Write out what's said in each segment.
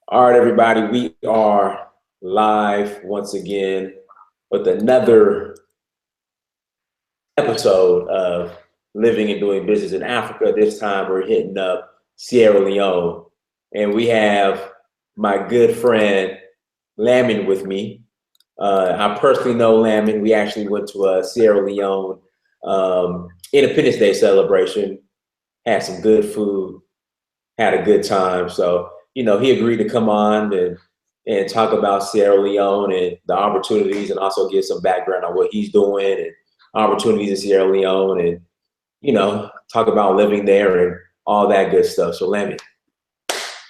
All right, everybody, we are live once again with another episode of Living and Doing Business in Africa. This time we're hitting up Sierra Leone, and we have my good friend Lamin with me. I personally know Lamin. We actually went to a Sierra Leone Independence Day celebration, had some good food, had a good time. So, he agreed to come on and talk about Sierra Leone and the opportunities, and also give some background on what he's doing and opportunities in Sierra Leone, and, talk about living there and all that good stuff. So, Lemmy,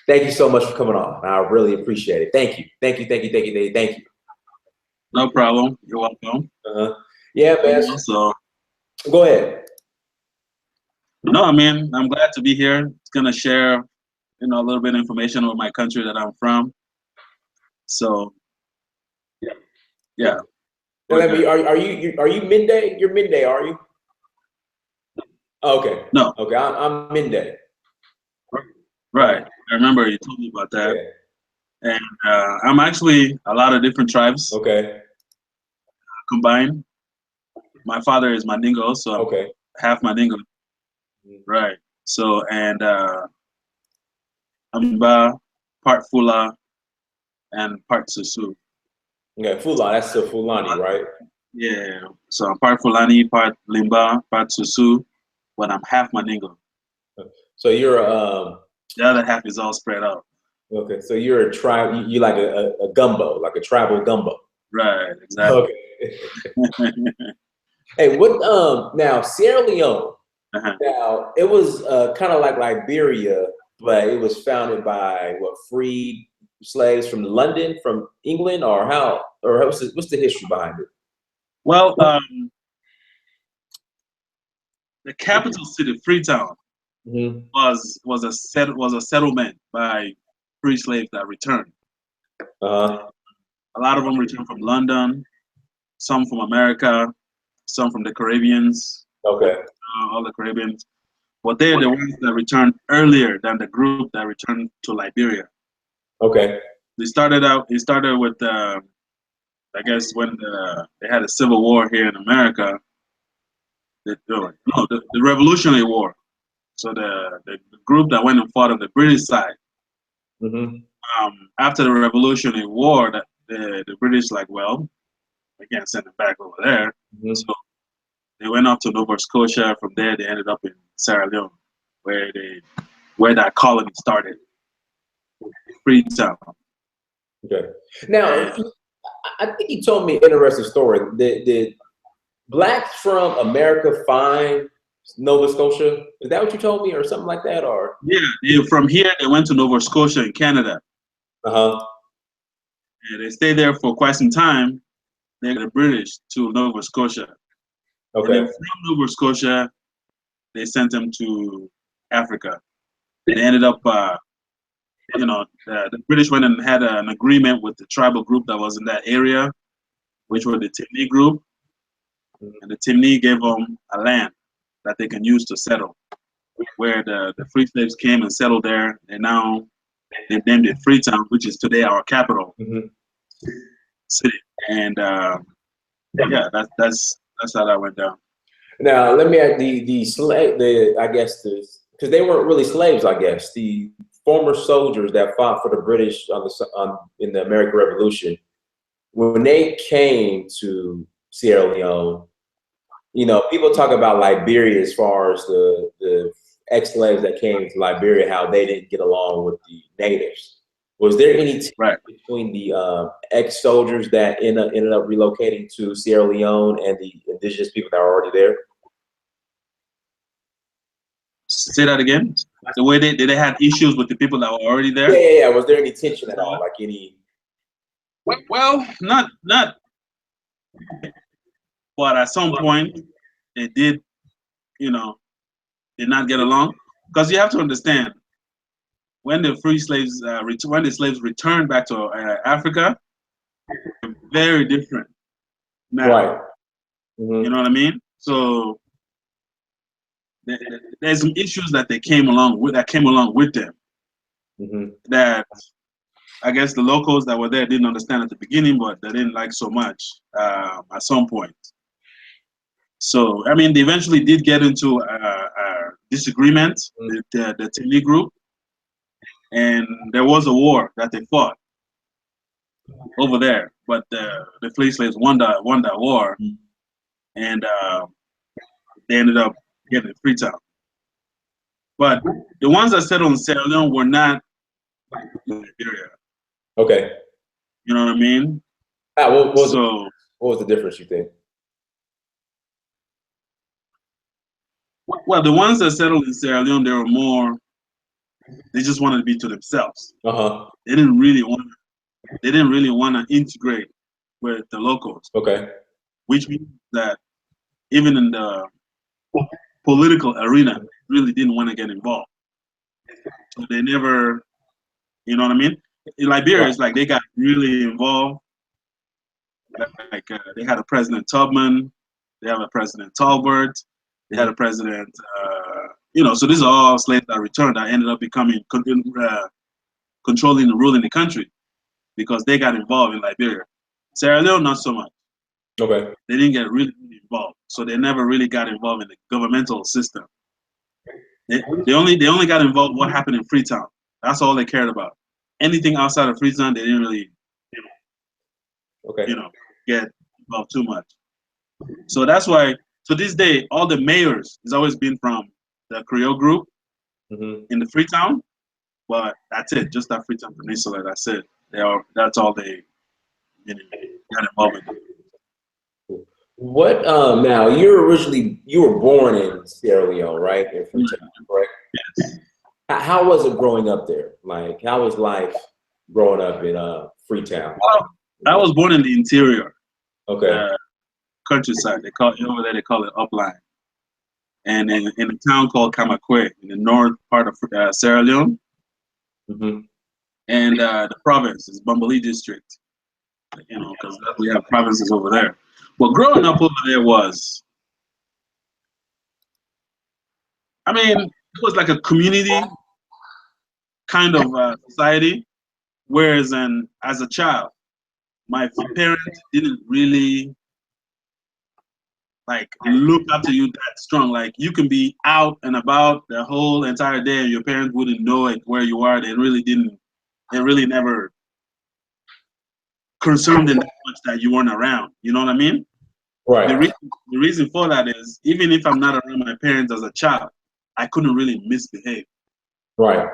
thank you so much for coming on. I really appreciate it. Thank you. Thank you. Thank you. Thank you. Thank you. No problem. You're welcome. Yeah, man. So, go ahead. No, I mean, I'm glad to be here. It's gonna share, a little bit of information about my country that I'm from. So, yeah. Let me. Are you midday? You're midday, are you? Okay. No. Okay, I'm midday. Right. I remember you told me about that. Yeah. And I'm actually a lot of different tribes. Okay. Combined. My father is Mandingo, so okay. Half Mandingo. Right. So, and Amba, part Fula, and part Susu. Yeah, Fula, that's the Fulani, right? Yeah. So I'm part Fulani, part Limba, part Susu, but I'm half Mandingo. So you're the other half is all spread out. Okay, so you're a tribe. You like a gumbo, like a tribal gumbo. Right. Exactly. Okay. Hey, what? Now Sierra Leone. Now it was kind of like Liberia, but it was founded by freed slaves from London, from England, or how? Or what's the history behind it? Well, the capital city, Freetown, was a settlement by free slaves that returned. A lot of them returned from London, some from America, some from the Caribbeans. Okay. All the Caribbeans. But they're the ones that returned earlier than the group that returned to Liberia. Okay. It started with, I guess, when they had a civil war here in America. The Revolutionary War. So the group that went and fought on the British side. After the Revolutionary War, the British well, we can't send them back over there. So they went up to Nova Scotia. From there, they ended up in Sierra Leone, where that colony started, Freetown. Okay. Now, I think you told me an interesting story. Did blacks from America find Nova Scotia? Is that what you told me, or something like that? Or yeah, from here they went to Nova Scotia in Canada. Yeah, they stayed there for quite some time. They got the British to Nova Scotia. Okay. And then from Nova Scotia, they sent them to Africa. They ended up, the British went and had an agreement with the tribal group that was in that area, which were the Timni group. And the Timni gave them a land that they can use to settle, where the free slaves came and settled there. And now they named it Freetown, which is today our capital city. And yeah, that's how that went down. Now let me add I guess because they weren't really slaves. I guess the former soldiers that fought for the British in the American Revolution, when they came to Sierra Leone, people talk about Liberia as far as the ex-slaves that came to Liberia, how they didn't get along with the natives. Was there any between the ex-soldiers that ended up relocating to Sierra Leone and the indigenous people that were already there? Say that again. The way they had issues with the people that were already there. Yeah. Was there any tension at all? Like any? Well, not. But at some point, they did, did not get along, because you have to understand, when the free slaves when the slaves returned back to Africa, very different now. Right. You know what I mean? So there's some issues that came along with them. That I guess the locals that were there didn't understand at the beginning, but they didn't like so much at some point. So, I mean, they eventually did get into a disagreement, the Tini group, and there was a war that they fought over there. But the free slaves won that war, and they ended up getting Freetown. But the ones that settled in Sierra Leone were not Liberia. Okay. You know what I mean? What was the difference, you think? Well, the ones that settled in Sierra Leone, they were more. They just wanted to be to themselves. They didn't really want. They didn't really want to integrate with the locals. Okay. Which means that even in the political arena, they really didn't want to get involved. So they never. You know what I mean? In Liberia, it's like they got really involved. Like they had a President Tubman, they have a President Talbert, they had a President, so these are all slaves that returned that ended up becoming controlling and ruling the country because they got involved in Liberia. Sierra Leone, not so much. Okay. They didn't get really involved, so they never really got involved in the governmental system. They only got involved what happened in Freetown. That's all they cared about. Anything outside of Freetown, they didn't really, get involved too much. So that's why, to this day, all the mayors has always been from the Creole group in the Freetown. But that's it, just that Freetown Peninsula. That's it. That's all they got involved in. What? Now you were born in Sierra Leone, right? In Freetown, correct? Yes. How was it growing up there? Like, how was life growing up in Freetown? Well, I was born in the interior. Okay. Countryside. They call it over there. They call it upline. And in a town called Kamakwe, in the north part of Sierra Leone. And the province is Bambali district. Because we have provinces over there. But growing up over there was, it was like a community kind of society. Whereas as a child, my parents didn't really look after you that strong. Like you can be out and about the whole entire day and your parents wouldn't know where you are. They really never concerned them that much that you weren't around. You know what I mean? Right. The reason for that is even if I'm not around my parents as a child, I couldn't really misbehave. Right.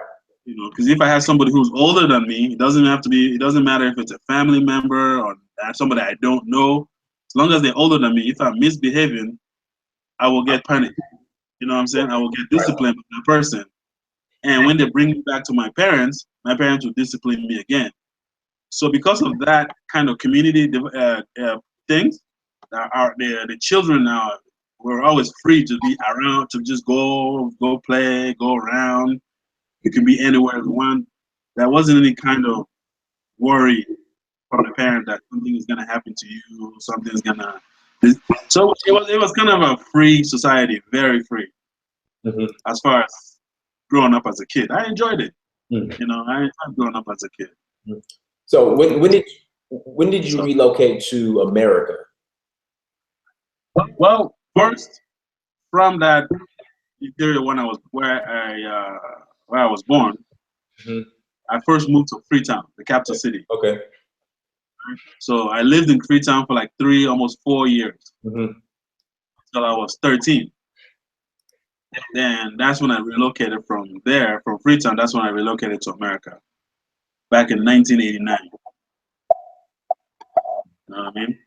Because if I have somebody who's older than me, it doesn't matter if it's a family member or somebody I don't know. As long as they're older than me, if I'm misbehaving, I will get punished. You know what I'm saying? I will get disciplined with that person. And when they bring me back to my parents will discipline me again. So because of that kind of community things, the children now were always free to be around, to just go play, go around. You can be anywhere you want. There wasn't any kind of worry from the parent that something is gonna happen to you, something's gonna. So it was kind of a free society, very free. As far as growing up as a kid, I enjoyed it. I enjoyed growing up as a kid. So when did you relocate to America? Well, first from that area where I was born, I first moved to Freetown, the capital city. Okay. So I lived in Freetown for like 3, almost 4 years until I was 13. Then that's when I relocated from Freetown. That's when I relocated to America back in 1989. You know what I mean?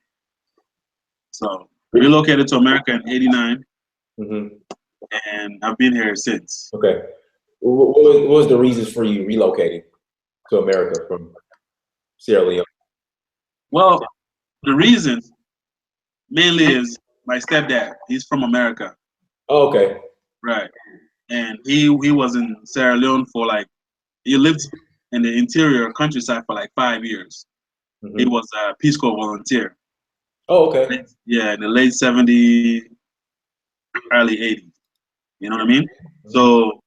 So relocated to America in '89, and I've been here since. Okay. What was the reasons for you relocating to America from Sierra Leone? Well, the reason mainly is my stepdad. He's from America. Oh, okay. Right. And he was in Sierra Leone he lived in the interior countryside for like 5 years. He was a Peace Corps volunteer. Oh, okay. Yeah, in the late '70s, early '80s. You know what I mean? So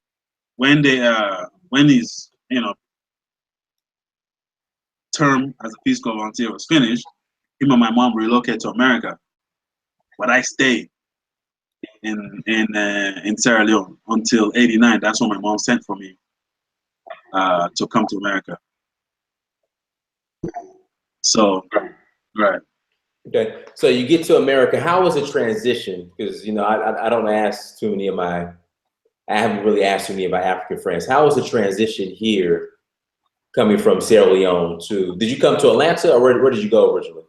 when he's term as a Peace Corps volunteer was finished, him and my mom relocated to America, but I stayed in Sierra Leone until '89. That's when my mom sent for me to come to America. So, right. Okay, so you get to America. How was the transition? Because I don't ask too many of my, I haven't really asked too many of my African friends. How was the transition here, coming from Sierra Leone to? Did you come to Atlanta, or where did you go originally?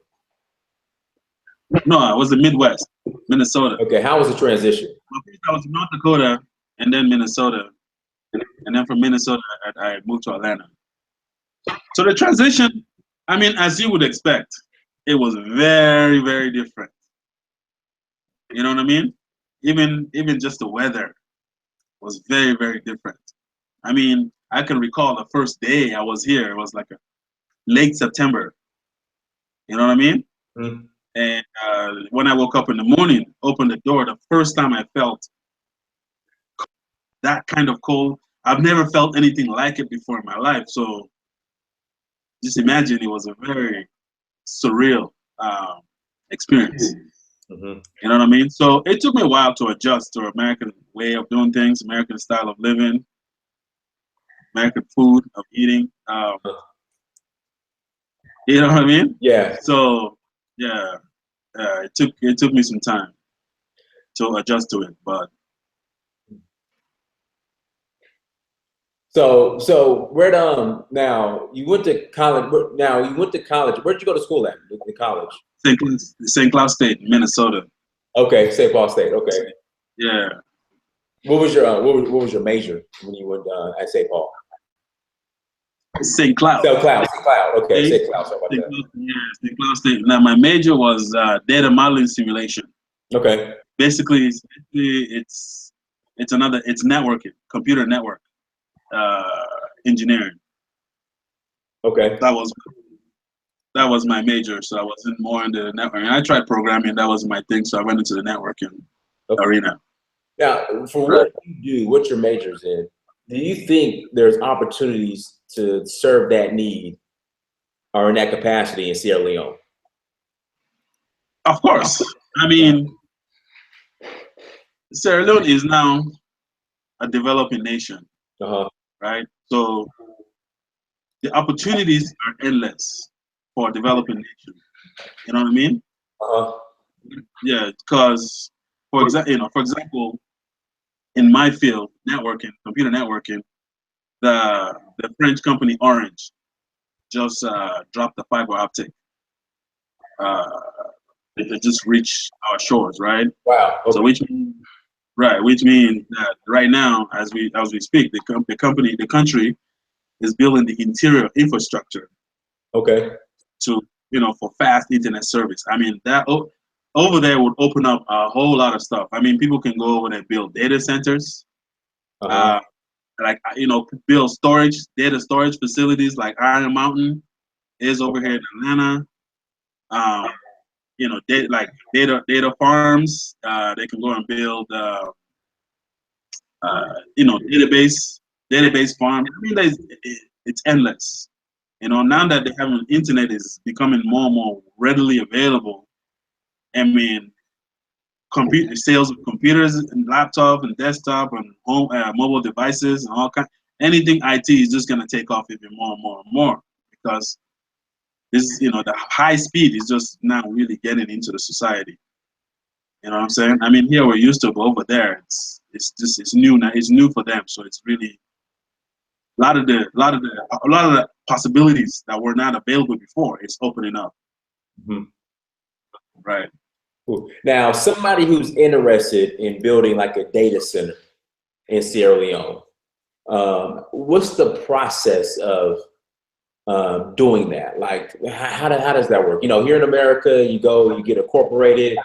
No, I was the Midwest, Minnesota. Okay, how was the transition? I was in North Dakota and then Minnesota, and then from Minnesota I moved to Atlanta. So the transition, I mean, as you would expect, it was very, very different. You know what I mean? Even just the weather was very, very different. I mean, I can recall the first day I was here. It was like a late September. You know what I mean? Mm-hmm. And when I woke up in the morning, opened the door, the first time I felt that kind of cold, I've never felt anything like it before in my life. So just imagine, it was a very surreal experience. Mm-hmm. You know what I mean? So it took me a while to adjust to American way of doing things, American style of living, American food of eating. You know what I mean? Yeah. So yeah, it took me some time to adjust to it, but So where now you went to college. Now you went to college. Where'd you go to school at? The college. St. Cloud State, Minnesota. Okay, St. Paul State. Okay. Yeah. What was your what was your major when you went at St. Paul? St. Cloud. St. Cloud. St. Cloud. Okay, St. Cloud. Sorry about that. Yeah, St. Cloud State. Now my major was data modeling simulation. Okay. Basically, it's networking, computer network engineering. Okay. That was my major, so I wasn't more into the networking. I tried programming, that was my thing, so I went into the networking arena. Now, for what you do, what your major's in, do you think there's opportunities to serve that need or in that capacity in Sierra Leone? Of course. I mean, Sierra Leone is now a developing nation, right? So the opportunities are endless for a developing nation. You know what I mean? Yeah, because for example, in my field, networking, computer networking, the French company Orange just dropped the fiber optic. It just reached our shores, right? Wow. Okay. So which means that right now, as we speak, the country is building the interior infrastructure. Okay. To for fast internet service. I mean that over there would open up a whole lot of stuff. I mean, people can go over there and build data centers, like build data storage facilities like Iron Mountain is over here in Atlanta. Data farms. They can go and build database farm. I mean, it's endless. Now that they have an internet is becoming more and more readily available. I mean, sales of computers and laptop and desktop and home mobile devices and all anything IT is just going to take off even more and more and more, because the high speed is just now really getting into the society. You know what I'm saying? I mean, here we're used to, but over there it's new now. It's new for them, so it's really a lot of the possibilities that were not available before. It's opening up. Mm-hmm. Right. Cool. Now, somebody who's interested in building like a data center in Sierra Leone, what's the process of doing that? Like, how does that work? Here in America, you go, you get incorporated,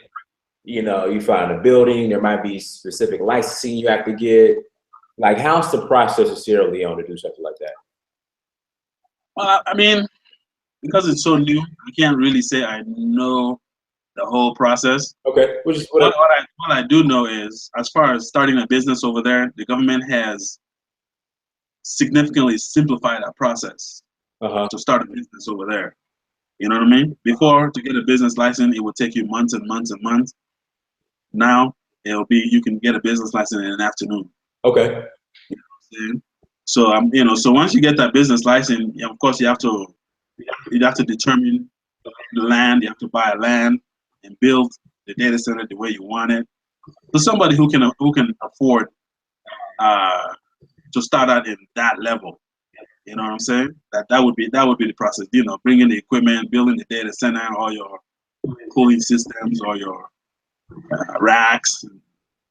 you find a building, there might be specific licensing you have to get. Like, how's the process in Sierra Leone to do something like that? Well, I mean, because it's so new, I can't really say I know the whole process. Okay. What I do know is, as far as starting a business over there, the government has significantly simplified that process. to start a business over there. You know what I mean? Before, to get a business license, it would take you months and months and months. Now it'll be, you can get a business license in an afternoon. Okay. You know what I'm saying? So you know, so once you get that business license, of course you have to determine the land. You have to buy land and build the data center the way you want it. So somebody who can afford to start out in that level. You know what I'm saying? That would be the process. You know, bringing the equipment, building the data center, all your cooling systems, all your racks.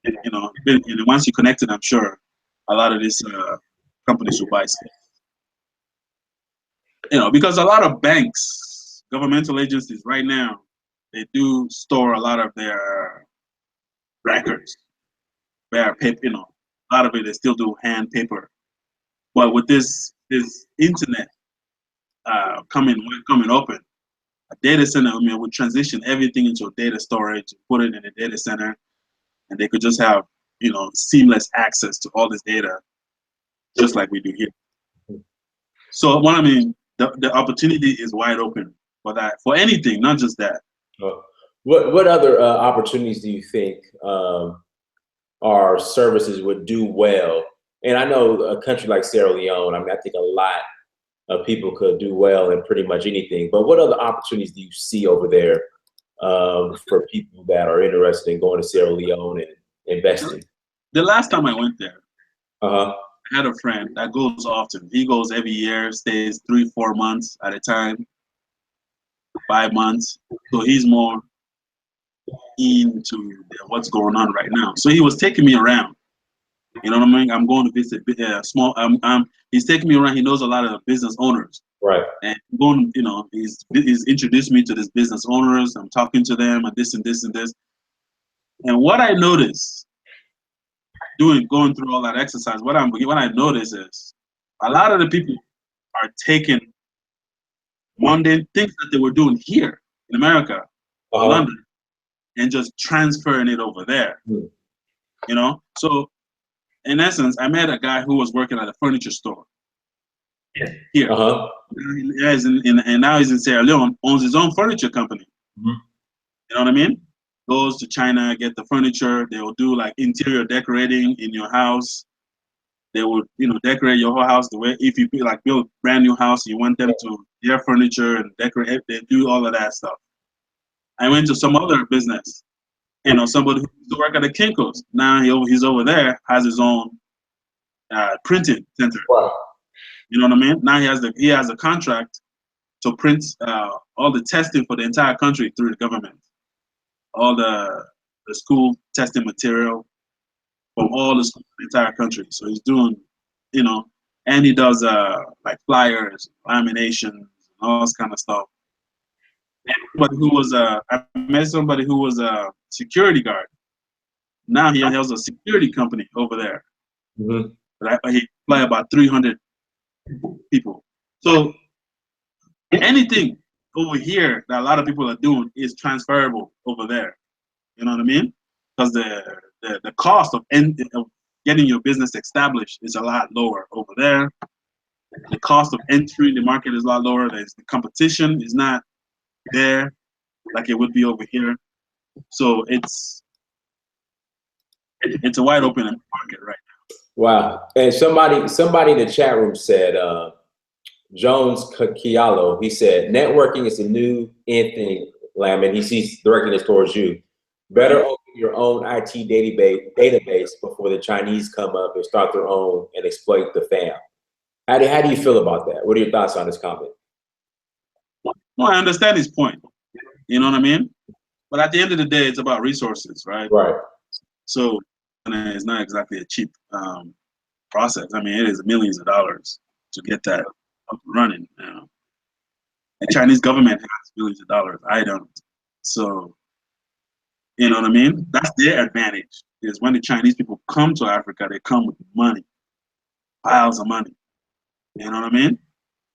You know, and once you connect it, I'm sure a lot of these companies will buy space. You know, because a lot of banks, governmental agencies right now, they do store a lot of their records, their paper. You know, a lot of it they still do hand paper. But with this internet coming open, a data center, I mean, would transition everything into a data storage, put it in a data center, and they could just have, you know, seamless access to all this data, just like we do here. So what I mean, the opportunity is wide open for that, for anything, not just that. What other opportunities do you think our services would do well? And I know a country like Sierra Leone, I mean, I think a lot of people could do well in pretty much anything. But what other opportunities do you see over there for people that are interested in going to Sierra Leone and investing? The last time I went there, I had a friend that goes often. He goes every year, stays 3-4 months at a time, 5 months. So he's more into what's going on right now. So he was taking me around. You know what I mean? I'm going to visit small. He's taking me around. He knows a lot of business owners. Right. And going, you know, he's introduced me to these business owners. I'm talking to them and this and this and this. And what I noticed going through all that exercise, what I notice is a lot of the people are taking mundane things that they were doing here in America or London and just transferring it over there. You know, so in essence, I met a guy who was working at a furniture store here. And now he's in Sierra Leone, owns his own furniture company. You know what I mean? Goes to China, get the furniture. They will do like interior decorating in your house. They will, you know, decorate your whole house the way, if you like build a brand new house, you want them to their furniture and decorate. They do all of that stuff. I went to some other business, you know, somebody who used to work at the Kinko's. Now he's over there, has his own printing center. Wow. You know what I mean? Now he has a contract to print all the testing for the entire country through the government. All the school testing material from all the schools in the entire country. So he's doing, you know, and he does like flyers, laminations, all this kind of stuff. And I met somebody who was a security guard. Now he has a security company over there. But he fly about 300 people. So anything over here that a lot of people are doing is transferable over there. You know what I mean? Because the cost of getting your business established is a lot lower over there. The cost of entering the market is a lot lower. The competition is not there like it would be over here. So it's a wide open market right now. Wow. And somebody in the chat room said, Jones Kialo, he said, networking is the new in thing, Lamin. He sees directing this towards you. Better open your own IT database before the Chinese come up and start their own and exploit the fam. How do you feel about that? What are your thoughts on this comment? Well, I understand his point. You know what I mean? But at the end of the day, it's about resources, right? Right. So it's not exactly a cheap process. I mean, it is millions of dollars to get that up and running. You know? The Chinese government has millions of dollars. I don't. So, you know what I mean? That's their advantage. Is when the Chinese people come to Africa, they come with money, piles of money. You know what I mean?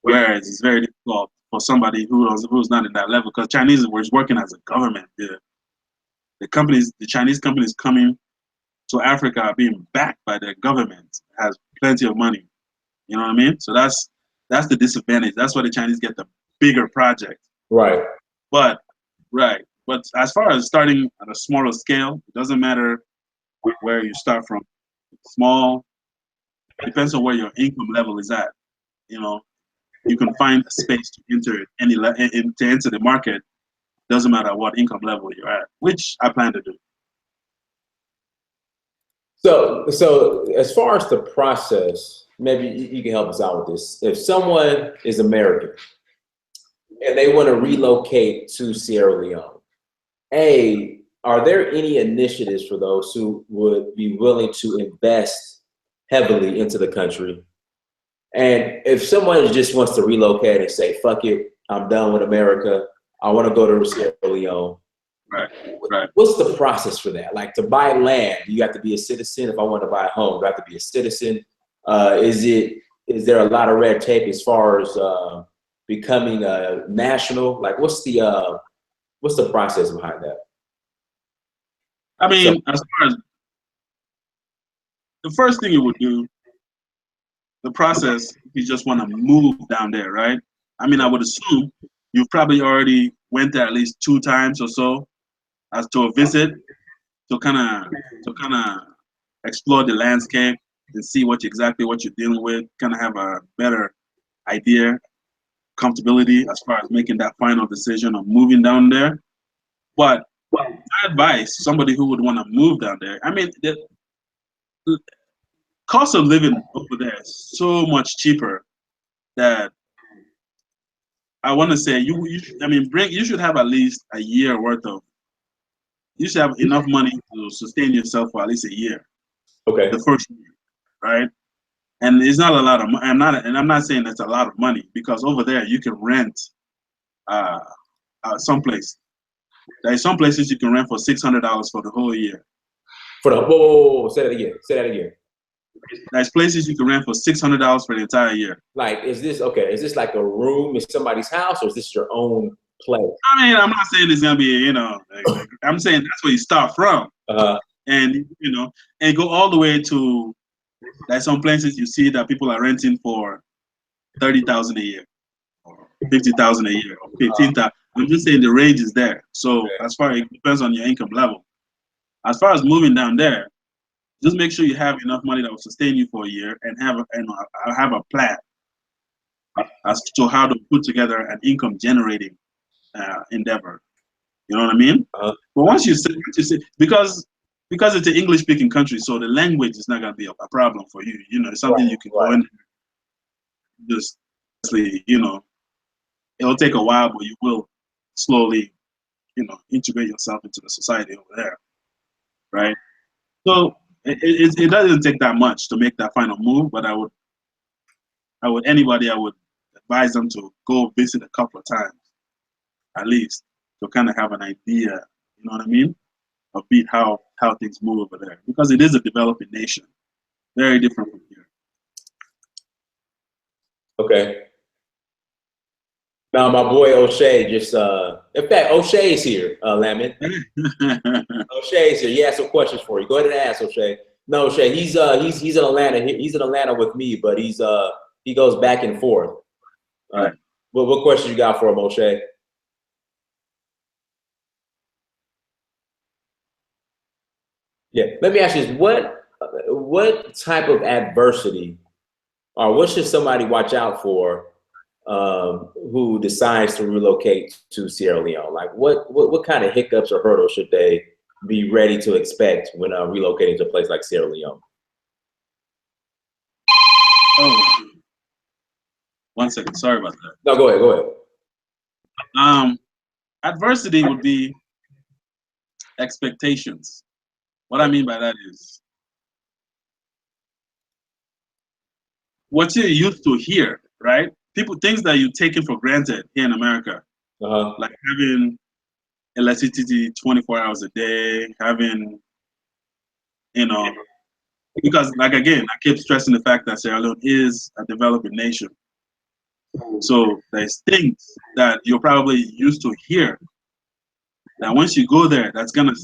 Whereas it's very difficult for somebody who's not in that level, because Chinese was working as a government. The Chinese companies coming to Africa are being backed by their government, has plenty of money. You know what I mean? So that's That's the disadvantage. That's why the Chinese get the bigger project. Right. But but as far as starting at a smaller scale, it doesn't matter where you start from. Small depends on where your income level is at. You know, you can find a space to enter to enter the market. Doesn't matter what income level you're at, which I plan to do. So as far as the process, maybe you can help us out with this. If someone is American and they want to relocate to Sierra Leone, are there any initiatives for those who would be willing to invest heavily into the country? And if someone just wants to relocate and say, fuck it, I'm done with America, I want to go to Sierra Leone. Right. What's the process for that? Like to buy land, do you have to be a citizen? If I want to buy a home, do I have to be a citizen? Is there a lot of red tape as far as becoming a national? Like what's the process behind that? I mean, as far as the first thing you would do, the process, you just want to move down there, right? I mean, I would assume you've probably already went there at least 2 times or so as to a visit to kind of explore the landscape and see exactly what you're dealing with, kind of have a better idea, comfortability as far as making that final decision of moving down there. But my advice, somebody who would want to move down there, I mean, the cost of living over there is so much cheaper that I want to say you should have at least a year worth of. You should have enough money to sustain yourself for at least a year. Okay. The first year, right? And it's not a lot of. I'm not saying that's a lot of money because over there you can rent, someplace. There's some places you can rent for $600 for the whole year. For the whoa, say that again. Say that again. There's places you can rent for $600 for the entire year. Like, is this like a room in somebody's house, or is this your own place? I mean, I'm not saying it's gonna be, I'm saying that's where you start from, and and go all the way to. There's some places you see that people are renting for $30,000 a year, or $50,000 a year, or $15,000. I'm just saying the range is there. So as far it depends on your income level. As far as moving down there, just make sure you have enough money that will sustain you for a year, and have a plan as to how to put together an income generating endeavor. You know what I mean? But once you say because it's an English speaking country, so the language is not going to be a problem for you. It's something you can go in. Just it'll take a while, but you will slowly, integrate yourself into the society over there, right? So it doesn't take that much to make that final move. But I would advise them to go visit a couple of times at least to kind of have an idea. You know what I mean? Of how things move over there, because it is a developing nation, very different from here. Okay. Now my boy O'Shea just in fact O'Shea's here, Lamin. O'Shea's here. He has some questions for you. Go ahead and ask O'Shea. No, O'Shea, he's in Atlanta. He's in Atlanta with me, but he goes back and forth. Right. What questions you got for him, O'Shea? Yeah. Let me ask you this: what type of adversity, or what should somebody watch out for who decides to relocate to Sierra Leone? Like what kind of hiccups or hurdles should they be ready to expect when relocating to a place like Sierra Leone? Oh, 1 second. Sorry about that. No, go ahead. Adversity would be expectations. What I mean by that is what you're used to here, right? Things that you're taking for granted here in America, like having electricity 24 hours a day, having, because like again, I keep stressing the fact that Sierra Leone is a developing nation. So there's things that you're probably used to here that once you go there, that's gonna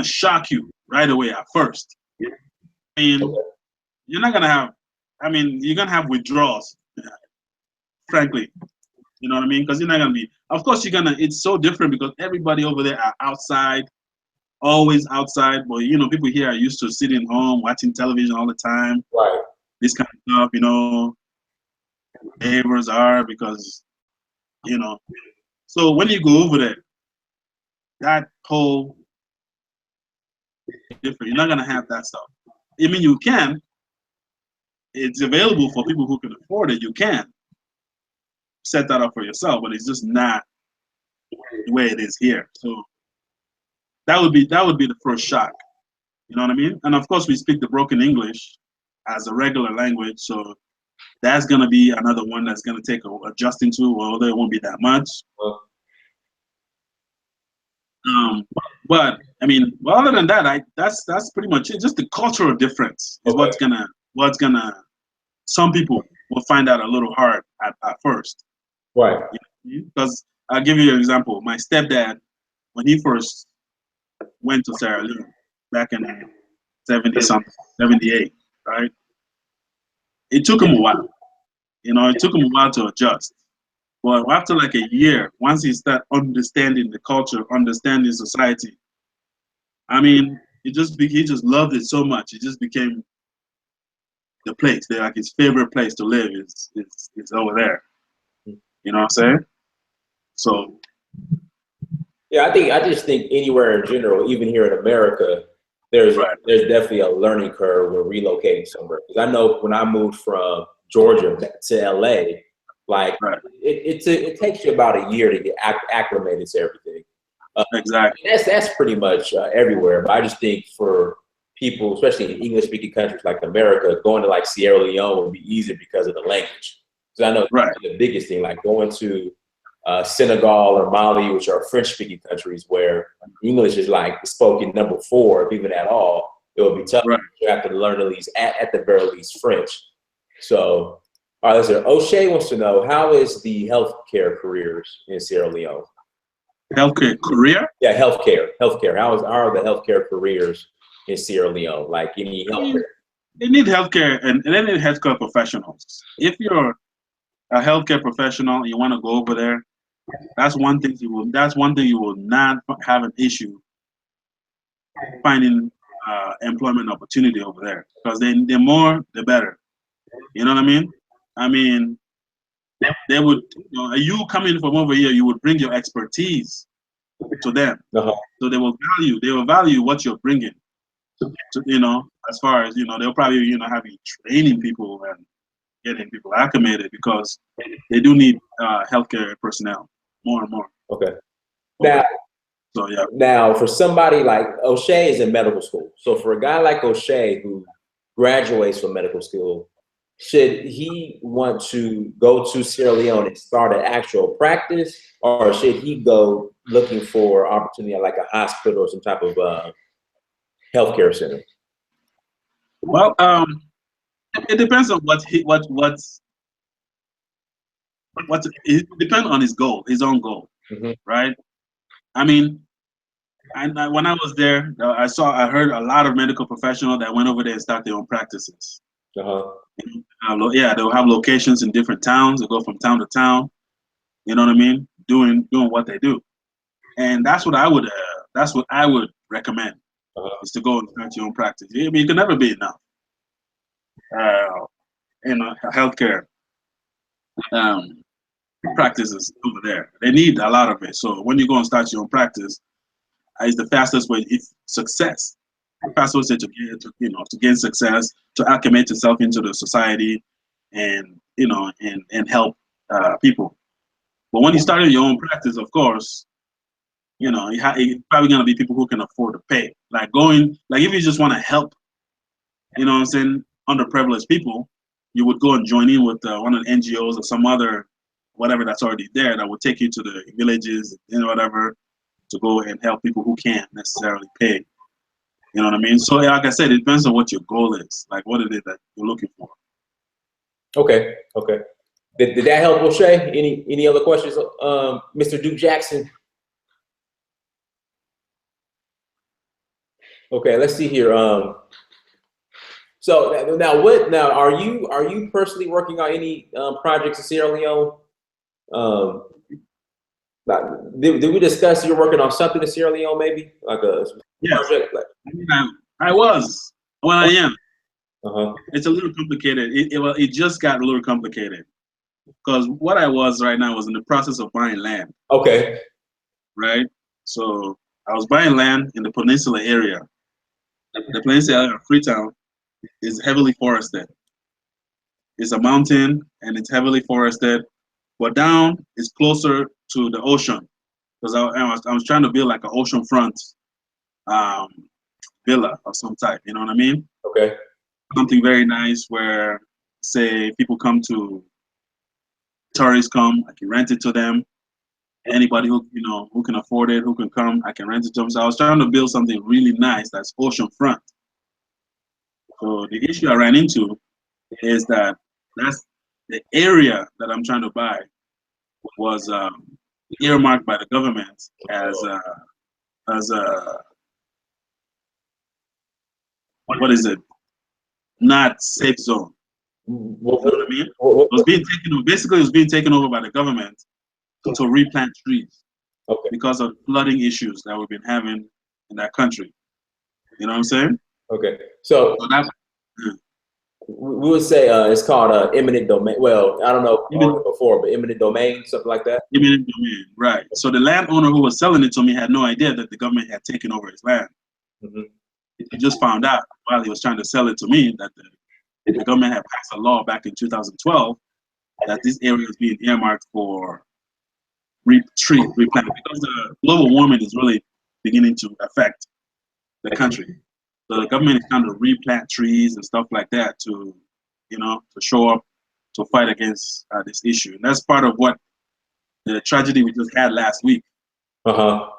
shock you right away at first. I mean, you're not gonna have I mean, you're gonna have withdrawals, frankly. You know what I mean? Because you're not gonna be. Of course, you're gonna. It's so different because everybody over there are outside, always outside. But you know, people here are used to sitting home, watching television all the time. Right. This kind of stuff, you know, neighbors are because, you know. So when you go over there, that whole different. You're not gonna have that stuff. I mean, you can. It's available for people who can afford it. You can set that up for yourself, but it's just not the way it is here. So that would be the first shock. You know what I mean? And of course, we speak the broken English as a regular language, so that's gonna be another one that's gonna take adjusting to. Well, there won't be that much. But I mean, well, other than that, that's pretty much it. Just the cultural difference is what's gonna. Some people will find that a little hard at first. Right. Because I'll give you an example. My stepdad, when he first went to Sierra Leone back in 78, right? It took him a while. You know, it took him a while to adjust. But after like a year, once he started understanding the culture, understanding society, I mean, he just loved it so much. It just became the place. Like his favorite place to live is over there. You know what I'm saying? So Yeah, I just think anywhere in general, even here in America, there's definitely a learning curve when relocating somewhere. Because I know when I moved from Georgia to LA, like it takes you about a year to get acclimated to everything. Exactly. That's pretty much everywhere. But I just think for people, especially in English-speaking countries like America, going to like Sierra Leone would be easier because of the language. Because I know that's the biggest thing, like going to Senegal or Mali, which are French-speaking countries where English is like spoken number 4, if even at all, it would be tough. You have to learn at least, at the very least, French. So, all right, listen, O'Shea wants to know, how is the healthcare careers in Sierra Leone? Healthcare career? Yeah, healthcare. How are the healthcare careers in Sierra Leone? Like any healthcare? They need healthcare, and they need healthcare professionals. If you're a healthcare professional and you want to go over there, that's one thing you will not have an issue finding employment opportunity over there, because the more the better. You know what I mean? I mean, they would, you coming from over here, you would bring your expertise to them. So they will value what you're bringing. As far as, they'll probably, have you training people and getting people acclimated, because they do need healthcare personnel more and more. Okay. Now, for somebody like O'Shea is in medical school. So for a guy like O'Shea who graduates from medical school, should he want to go to Sierra Leone and start an actual practice, or should he go looking for opportunity at like a hospital or some type of healthcare center? Well, it depends on it depends on his own goal, right? I mean, when I was there, I heard a lot of medical professionals that went over there and started their own practices. Yeah, they'll have locations in different towns. They go from town to town. You know what I mean? Doing what they do, and that's what I would recommend is to go and start your own practice. I mean, it can never be enough. Healthcare practices over there. They need a lot of it. So when you go and start your own practice, it's the fastest way. It's success. The fastest way to gain success, to acclimate yourself into the society, and and help people. But when you start your own practice, of course, it's probably gonna be people who can afford to pay. Like if you just want to help, what I'm saying, underprivileged people, you would go and join in with one of the NGOs or some other whatever that's already there that will take you to the villages, whatever, to go and help people who can't necessarily pay. You know what I mean? So like I said, it depends on what your goal is, like what it is that you're looking for. Okay. Did that help, O'Shea? Any other questions, Mr. Duke Jackson? Okay, let's see here. So now, what? Now, are you personally working on any projects in Sierra Leone? Um, like, did we discuss you're working on something in Sierra Leone, maybe like a Yes, project? Like, I mean, I was. Well, I am. uh-huh. It's a little complicated. It just got a little complicated because what I was right now was in the process of buying land, Okay. right? So I was buying land in the peninsula area. The peninsula area of Freetown is heavily forested. It's a mountain and it's heavily forested, but down is closer to the ocean because I was trying to build like an oceanfront um, villa of some type. You know what I mean? Okay. Something very nice where, say, people come to tourists come, I can rent it to them. Anybody who can afford it, who can come, I can rent it to them. So I was trying to build something really nice that's oceanfront. So the issue I ran into is that's the area that I'm trying to buy was earmarked by the government as a what is it? Not safe zone. You know what I mean? It was being taken over. Basically, it was being taken over by the government to replant trees Okay. because of flooding issues that we've been having in that country. You know what I'm saying? Okay. So So that's we would say it's called eminent domain. Well, I don't know if you owned it before, but eminent domain, something like that. eminent domain, right? So the landowner who was selling it to me had no idea that the government had taken over his land. Mm-hmm. He just found out while he was trying to sell it to me that the government had passed a law back in 2012 that this area is being earmarked for tree replanting because the global warming is really beginning to affect the country. So the government is trying to replant trees and stuff like that to show up to fight against this issue. And that's part of what the tragedy we just had last week Uh-huh.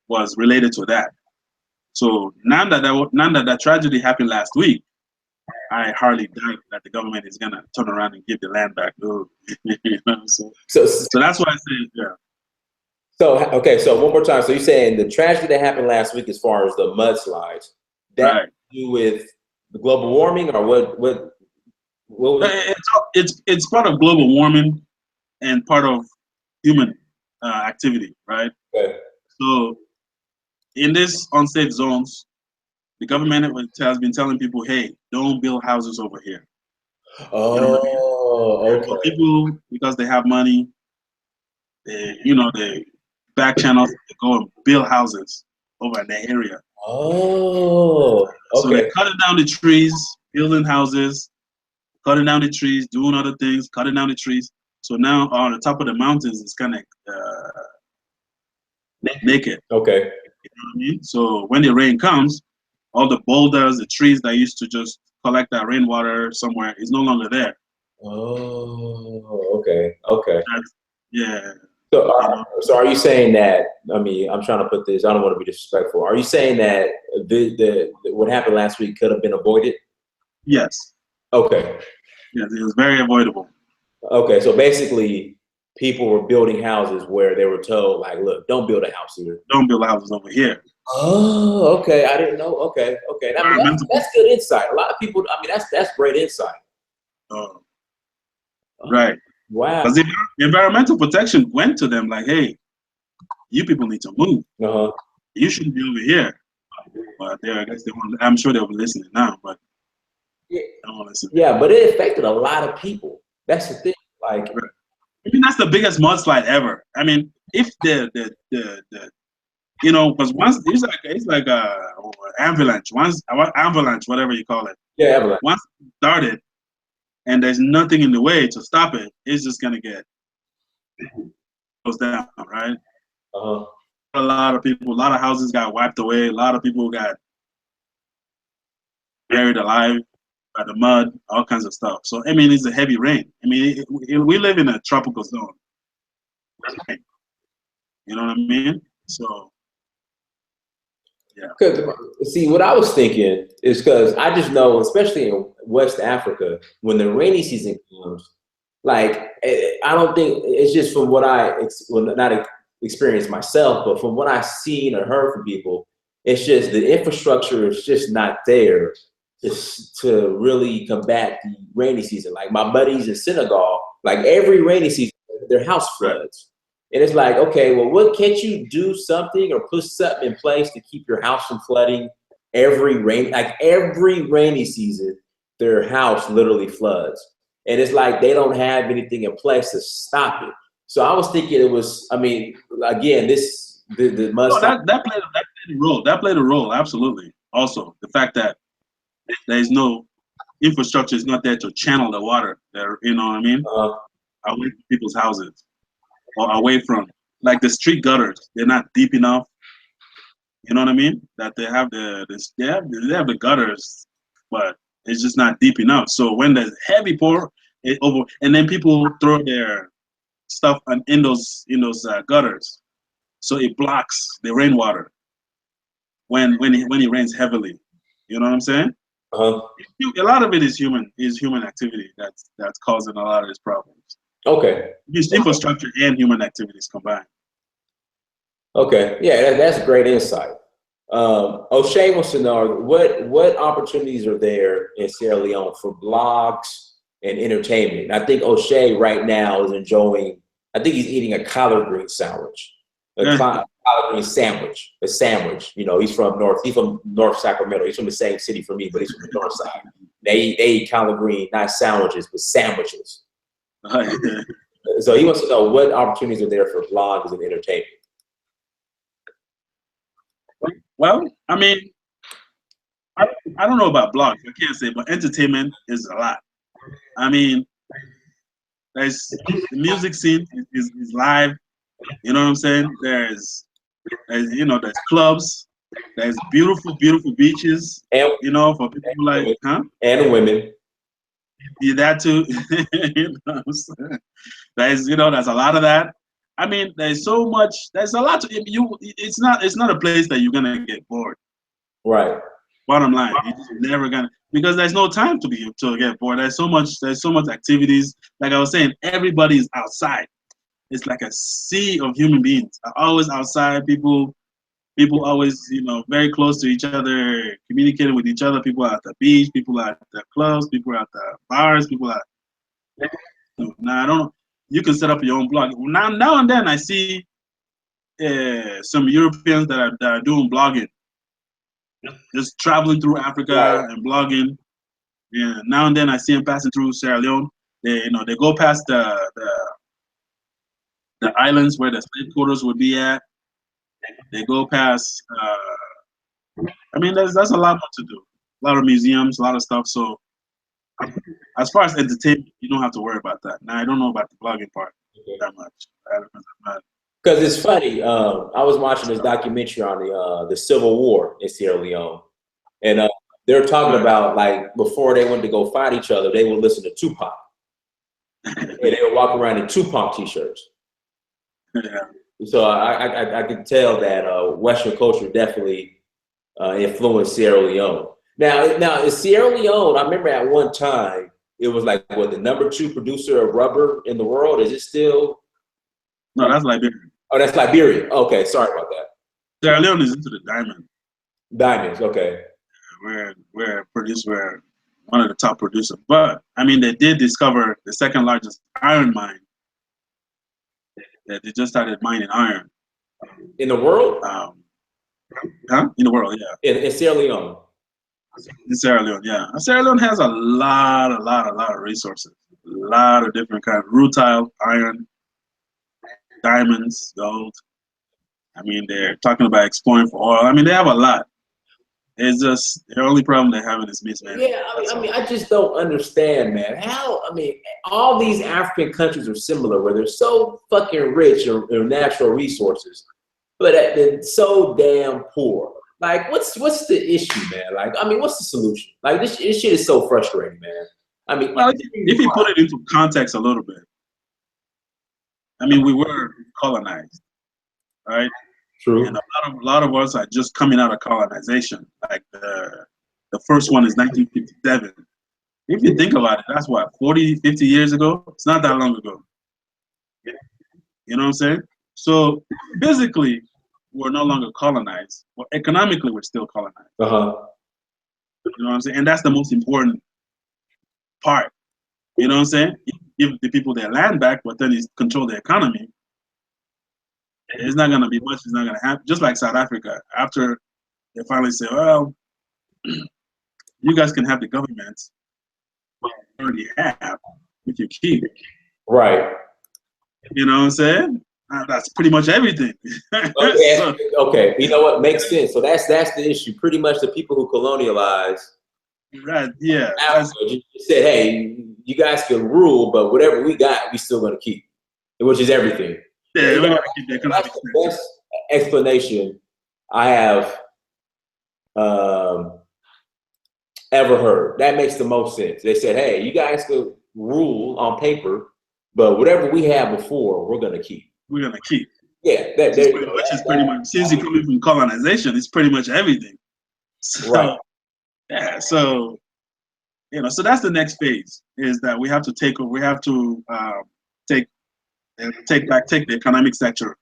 was related to that. So now that tragedy happened last week, I hardly doubt that the government is gonna turn around and give the land back. You know, so that's why I say, yeah. So okay, so one more time. So you're saying the tragedy that happened last week, as far as the mudslides, that Right. to do with the global warming, or what? What was It's part of global warming and part of human activity, right? okay. So in these unsafe zones, the government has been telling people, "Hey, don't build houses over here." You know what I mean? Oh, But okay. people, because they have money, they back channels, they go and build houses over in that area. Oh, So they're okay. cutting down the trees, building houses, cutting down the trees, doing other things, cutting down the trees. So now on the top of the mountains, it's kind of naked. Okay. You know what I mean? So when the rain comes, all the boulders, the trees that used to just collect that rainwater somewhere is no longer there. Oh, okay. Okay. Yeah. So, You know? so are you saying that? I mean, I'm trying to put this. I don't want to be disrespectful. Are you saying that the what happened last week could have been avoided? Yes. Okay. Yes, it was very avoidable. Okay. So basically, people were building houses where they were told, like, "Look, don't build a house here." Don't build houses over here. Oh, okay. I didn't know. Okay. Okay. I mean, that's good insight. A lot of people. I mean, that's great insight. Oh, right. Wow. Because the environmental protection went to them like, hey, you people need to move. Uh-huh. You shouldn't be over here. But I guess they want. I'm sure they'll be listening now, but Yeah. they don't listen. Yeah, but it affected a lot of people. That's the thing. Like, Right. I mean, that's the biggest mudslide ever. I mean, if the because once it's like a avalanche. Once avalanche, whatever you call it. yeah, Evelyn. Once it started, and there's nothing in the way to stop it, it's just gonna get goes down, right? Uh-huh. A lot of people, a lot of houses got wiped away. A lot of people got buried alive by the mud, all kinds of stuff. So I mean, it's a heavy rain. I mean, we live in a tropical zone. You know what I mean? So yeah. Because see, what I was thinking is because I just know, especially in West Africa, when the rainy season comes, like I don't think it's just from what not experienced myself, but from what I've seen or heard from people, it's just the infrastructure is just not there to really combat the rainy season. Like my buddies in Senegal, like every rainy season, their house floods. And it's like, okay, well, what can't you do something or put something in place to keep your house from flooding every rainy season, their house literally floods. And it's like they don't have anything in place to stop it. So I was thinking it was, I mean, again, the must. No, that played a role. That played a role, absolutely. Also, the fact that there is no infrastructure is not there to channel the water there, you know what I mean? Away from people's houses or away from, like the street gutters, they're not deep enough. You know what I mean? That they have they have the gutters, but it's just not deep enough. So when there's heavy pour, and then people throw their stuff in those gutters, so it blocks the rainwater when it rains heavily. You know what I'm saying? A lot of it is human activity that's causing a lot of these problems. Okay. It's infrastructure and human activities combined. Okay, yeah, that's great insight. O'Shea wants to know what opportunities are there in Sierra Leone for blogs and entertainment. I think O'Shea right now is enjoying. I think he's eating a collard green sandwich, collard green sandwich, a sandwich. You know, he's from North Sacramento. He's from the same city for me, but he's from the north side. They eat collard green, not sandwiches, but sandwiches. So he wants to know what opportunities are there for blogs and entertainment. Well, I mean, I don't know about blogs. I can't say, but entertainment is a lot. I mean, the music scene is live. You know what I'm saying? There's clubs. There's beautiful beaches. And, for people like, and women. Yeah, that too. There's a lot of that. I mean, there's so much. There's a lot to It's not a place that you're gonna get bored. Right. Bottom line, you're just never gonna, because there's no time to get bored. There's so much activities. Like I was saying, everybody's outside. It's like a sea of human beings are always outside. People always, very close to each other, communicating with each other. People are at the beach, people are at the clubs, people are at the bars, people are. Now I don't know. You can set up your own blog. Now and then I see some Europeans that are doing blogging, just traveling through Africa and blogging. Yeah, now and then I see them passing through Sierra Leone. They go past the islands where the slave quarters would be at. They go past. I mean, there's a lot more to do. A lot of museums, a lot of stuff. So, as far as entertainment, you don't have to worry about that. Now, I don't know about the blogging part that much. Because it's funny. I was watching this documentary on the Civil War in Sierra Leone, and they're talking about, like, before they went to go fight each other, they would listen to Tupac, and they would walk around in Tupac t-shirts. Yeah. So I can tell that Western culture definitely influenced Sierra Leone. Now in Sierra Leone, I remember at one time it was like the #2 producer of rubber in the world. Is it still? No, that's Liberia. Oh, that's Liberia. Okay, sorry about that. Sierra Leone is into the diamonds. Okay. We're one of the top producers, but I mean they did discover the second largest iron mine. That they just started mining iron in the world. In the world, yeah. In Sierra Leone. In Sierra Leone, yeah. Sierra Leone has a lot of resources, a lot of different kinds: rutile, iron, diamonds, gold. I mean, they're talking about exploring for oil. I mean, they have a lot. It's just the only problem they're having is mismanagement. Yeah, I mean, I just don't understand, man. How? I mean, all these African countries are similar, where they're so fucking rich in natural resources, but they're so damn poor. Like, what's the issue, man? Like, I mean, what's the solution? Like, this shit is so frustrating, man. I mean, well, if you put it into context a little bit, I mean, we were colonized, right? True. And a lot of us are just coming out of colonization. Like the first one is 1957. If you think about it, that's what, 40, 50 years ago? It's not that long ago. You know what I'm saying? So physically, we're no longer colonized. Well, economically, we're still colonized. You know what I'm saying? And that's the most important part. You know what I'm saying? You give the people their land back, but then you control the economy. It's not going to be much. It's not going to happen. Just like South Africa, after they finally say, well, you guys can have the government you already have if you keep. Right. You know what I'm saying? That's pretty much everything. Okay. So, Okay. You know what makes sense? So that's the issue. Pretty much the people who colonialize right, yeah. Africa just said, hey, you guys can rule, but whatever we got, we still going to keep, which is everything. Yeah, You we're know, going to keep the economic that's the best explanation I have ever heard. That makes the most sense. They said, hey, you guys could rule on paper, but whatever we had before, we're going to keep. We're going to keep. Yeah, which is pretty much, since you're coming from colonization, it's pretty much everything. So, right. Yeah, so, you know, so that's the next phase, is that we have to take take the economic sector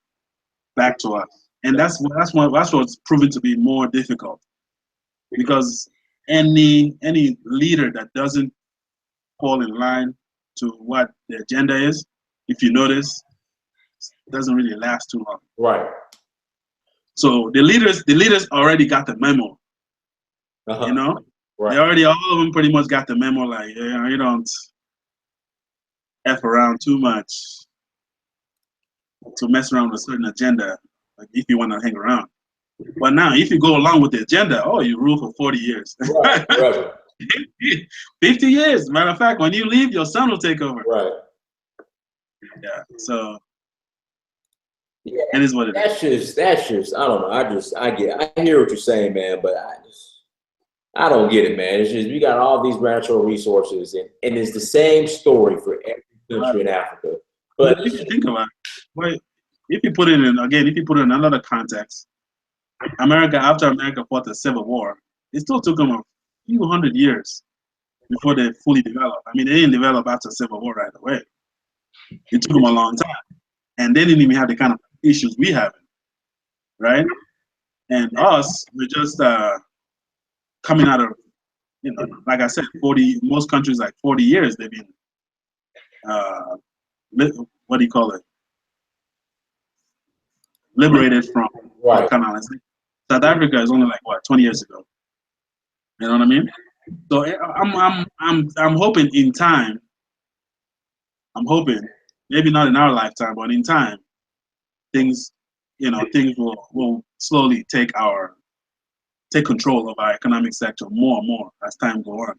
back to us. And that's what's proven to be more difficult, because any leader that doesn't fall in line to what the agenda is, if you notice, doesn't really last too long. Right. So the leaders already got the memo. You know, right. They already, all of them pretty much got the memo, like, you don't F around too much to mess around with a certain agenda, like if you want to hang around. But now, if you go along with the agenda, oh, you rule for 40 years. Right. 50 years. Matter of fact, when you leave, your son will take over. Right. Yeah. So yeah, it is what it is. That's just, I don't know. I hear what you're saying, man, but I don't get it, man. It's just, we got all these natural resources, and it's the same story for every country in Africa. But if you think about it, well, if you put it in another context, after America fought the Civil War, it still took them a few hundred years before they fully developed. I mean, they didn't develop after the Civil War right away. It took them a long time. And they didn't even have the kind of issues we have, right? And us, we're just coming out of, like I said, most countries, like 40 years, they've been, what do you call it? Liberated from colonization. South Africa is only like, what, 20 years ago. You know what I mean? So I'm hoping in time, maybe not in our lifetime, but in time, things will slowly take control of our economic sector more and more as time goes on.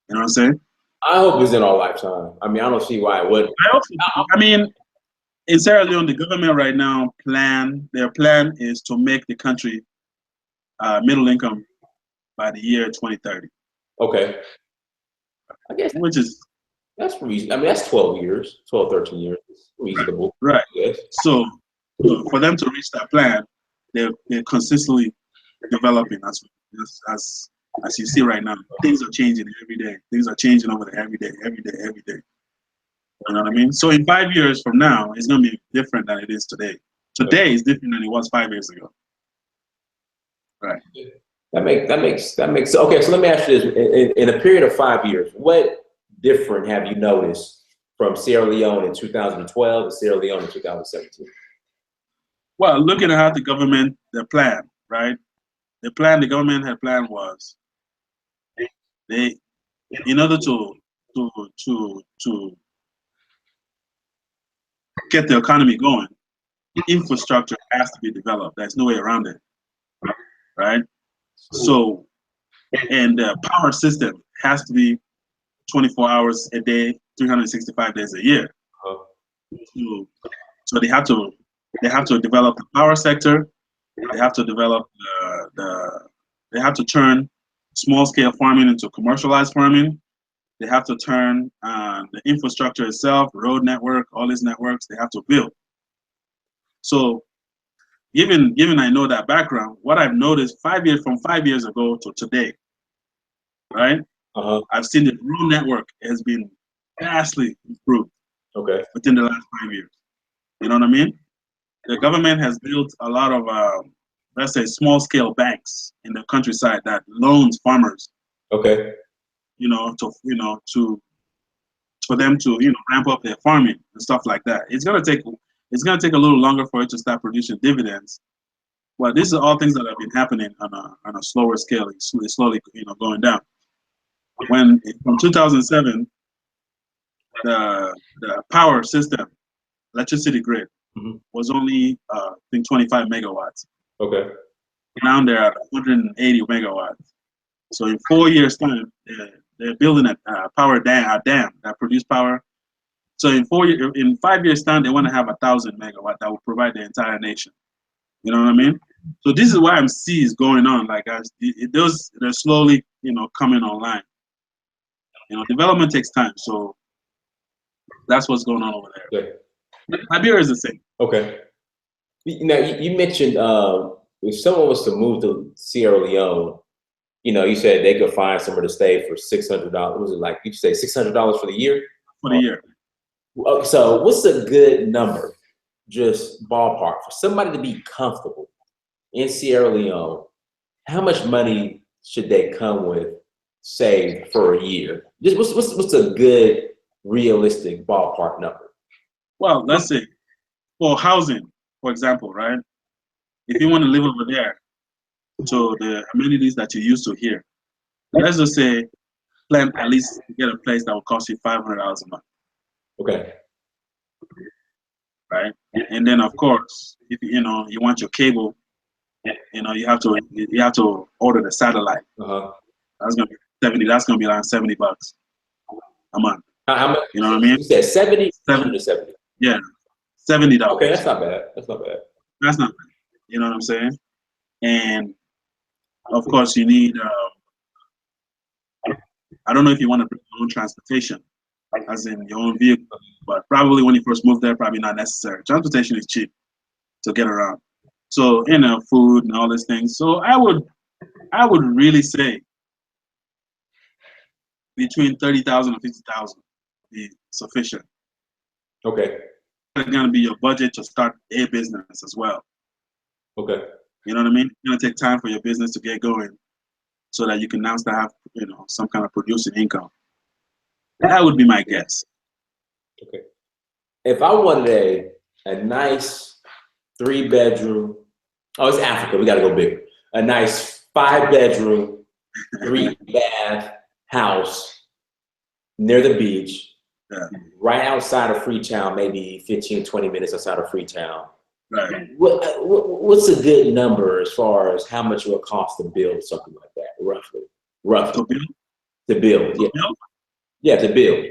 You know what I'm saying? I hope it's in our lifetime. I mean, I don't see why it wouldn't. I mean, in Sierra Leone, the government right now their plan is to make the country middle income by the year 2030. Okay. I guess that's reasonable. I mean, that's 12 years, 12, 13 years. It's reasonable. Right. Yes. So for them to reach that plan, they're consistently developing as you see right now. Things are changing every day. Things are changing over there every day. You know what I mean? So in 5 years from now, it's going to be different than it is today. Today is different than it was 5 years ago. Right. That makes okay. So let me ask you this: in a period of 5 years, what different have you noticed from Sierra Leone in 2012 to Sierra Leone in 2017? Well, looking at how the government, their plan, right? The government had planned was they, in order to get the economy going, infrastructure has to be developed. There's no way around it, right? So, and the power system has to be 24 hours a day, 365 days a year. So they have to develop the power sector. They have to develop they have to turn small scale farming into commercialized farming. They have to turn the infrastructure itself, road network, all these networks, they have to build. So given I know that background, what I've noticed from 5 years ago to today, right? I've seen the road network has been vastly improved. Okay. Within the last 5 years. You know what I mean? The government has built a lot of, let's say, small scale banks in the countryside that loans farmers Okay. For them to ramp up their farming and stuff like that. It's gonna take a little longer for it to start producing dividends. Well, these are all things that have been happening on a slower scale. It's slowly going down. When from 2007, the power system, electricity grid, was only I think 25 megawatts. Okay. Now they're at 180 megawatts. So in 4 years' time, they're building a dam that produce power. So in 5 years' time, they want to have 1,000 megawatt that will provide the entire nation. You know what I mean? So this is why MC is going on. Like they're slowly coming online. Development takes time, so that's what's going on over there. Okay. Liberia is the same. Okay. Now you mentioned if someone was to move to Sierra Leone, you said they could find somewhere to stay for $600. Was it like you say $600 for the year? For the year. So what's a good number, just ballpark, for somebody to be comfortable in Sierra Leone? How much money should they come with saved for a year? Just what's a good realistic ballpark number? Well, let's say for housing, for example, right? If you want to live over there, so the amenities that you used to here, let's just say plan at least to get a place that will cost you $500 a month. Okay. Right, and then of course, if you want your cable, you have to order the satellite. That's gonna be $70. That's gonna be around $70 a month. How much? You know what I mean? You said 70? 70. 70. Yeah, $70. Okay, that's not bad. That's not bad. That's not bad. You know what I'm saying? And of course, you need. I don't know if you want to bring your own transportation, as in your own vehicle, but probably when you first move there, probably not necessary. Transportation is cheap to get around. So food and all these things. So I would really say between 30,000 and 50,000 be sufficient. Okay. It's gonna be your budget to start a business as well. Okay. You know what I mean? It's gonna take time for your business to get going, so that you can now start have some kind of producing income. That would be my guess. Okay. If I wanted a nice 3-bedroom, it's Africa, we gotta go bigger. A nice 5-bedroom, 3-bath house near the beach, right outside of Freetown, maybe 15, 20 minutes outside of Freetown. Right. What's a good number as far as how much it will cost to build something like that, roughly? To build, yeah. Yeah, to build.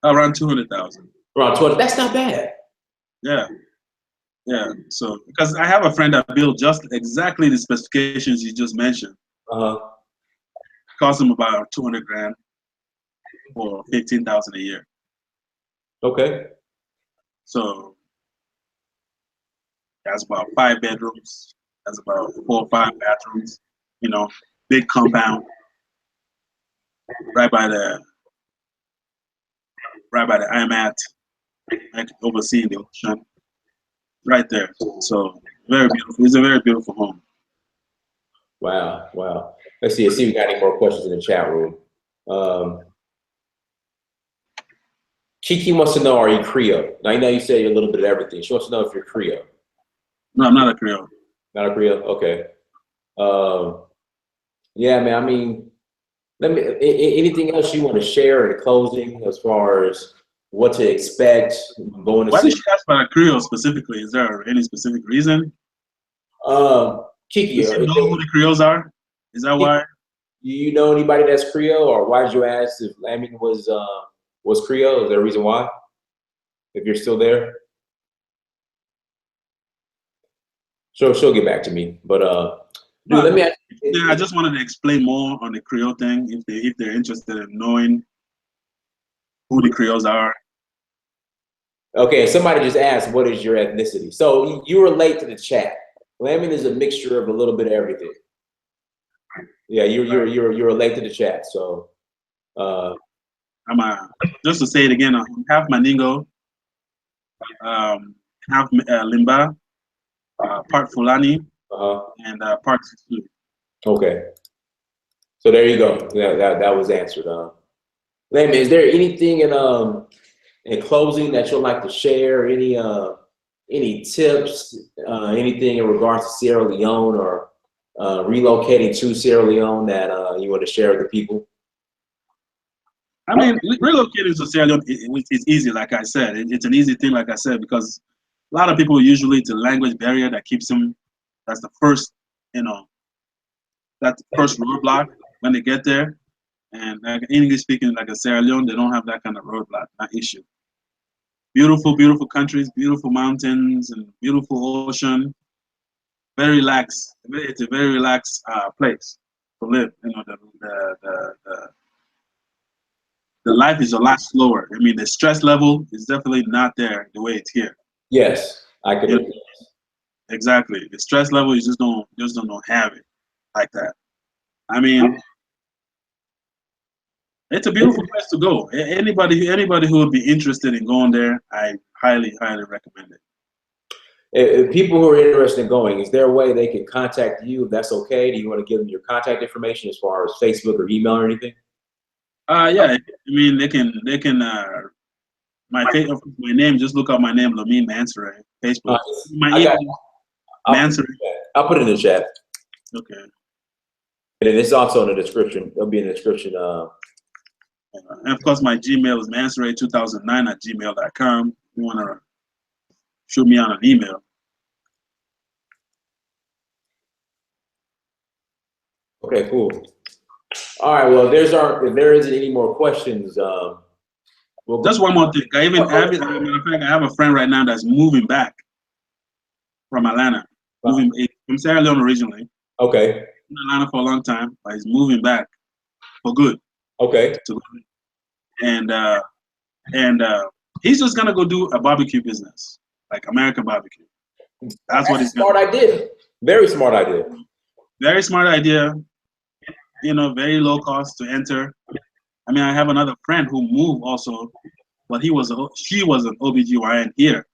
Around 200,000. Around 20. That's not bad. Yeah. Yeah. So, because I have a friend that built just exactly the specifications you just mentioned. Cost him about 200 grand for 15,000 a year. Okay. So that's about 5 bedrooms. That's about 4 or 5 bathrooms. Big compound. Right by the IMAT, overseeing the ocean. Right there. So very beautiful. It's a very beautiful home. Wow, wow. Let's see if we got any more questions in the chat room. Kiki wants to know, are you Creole? Now, you said you're a little bit of everything. She wants to know if you're Creole. No, I'm not a Creole. Not a Creole? Okay. Yeah, man, I mean, anything else you want to share in closing as far as what to expect going to Why did you ask about Creole specifically? Is there any specific reason? Kiki, you know who the Creoles are? Is that why? Do you know anybody that's Creole, or why did you ask if Lamin was Creole? Is there a reason why? If you're still there, she'll get back to me. But dude, let me ask you. Yeah, I just wanted to explain more on the Creole thing if they're interested in knowing who the Creoles are. Okay, somebody just asked, what is your ethnicity? So you relate to the chat. Lamin is a mixture of a little bit of everything. Yeah, you're relate to the chat. So just to say it again, I'm half Mandingo, half Limba, part Fulani, and part Sisulu. Okay. So there you go. That was answered. Lamin, is there anything in closing that you'd like to share? Any tips? Anything in regards to Sierra Leone or relocating to Sierra Leone that you want to share with the people? I mean, relocating to Sierra Leone is easy, like I said. It's an easy thing, like I said, because a lot of people usually it's a language barrier that keeps them. That's the first, that's the first roadblock when they get there. And like English speaking, like a Sierra Leone, they don't have that kind of roadblock, that issue. Beautiful, beautiful countries, beautiful mountains, and beautiful ocean. Very relaxed. It's a very relaxed place to live. The life is a lot slower. I mean, the stress level is definitely not there the way it's here. Yes, I could. You know, exactly. The stress level you just don't have it like that. I mean, it's a beautiful place to go. Anybody who would be interested in going there, I highly recommend it. If people who are interested in going, is there a way they can contact you if that's okay? Do you want to give them your contact information as far as Facebook or email or anything? Yeah. I mean, they can my name. Just look up my name, Lamin Mansaray, Facebook. My email, Mansaray. I'll put it in the chat. Okay. And then it's also in the description. It'll be in the description. And of course, my Gmail is mansaray2009@gmail.com. You want to shoot me on an email. Okay, cool. All right. Well, if there isn't any more questions, just one more thing. As a matter of fact, I have a friend right now that's moving back from Atlanta, moving from Sierra Leone originally. Okay. In Atlanta for a long time, but he's moving back for good. Okay. And he's just gonna go do a barbecue business, like American barbecue. That's what he's smart idea. Very smart idea. Very smart idea. Very low cost to enter. I mean, I have another friend who moved also, but she was an OBGYN here.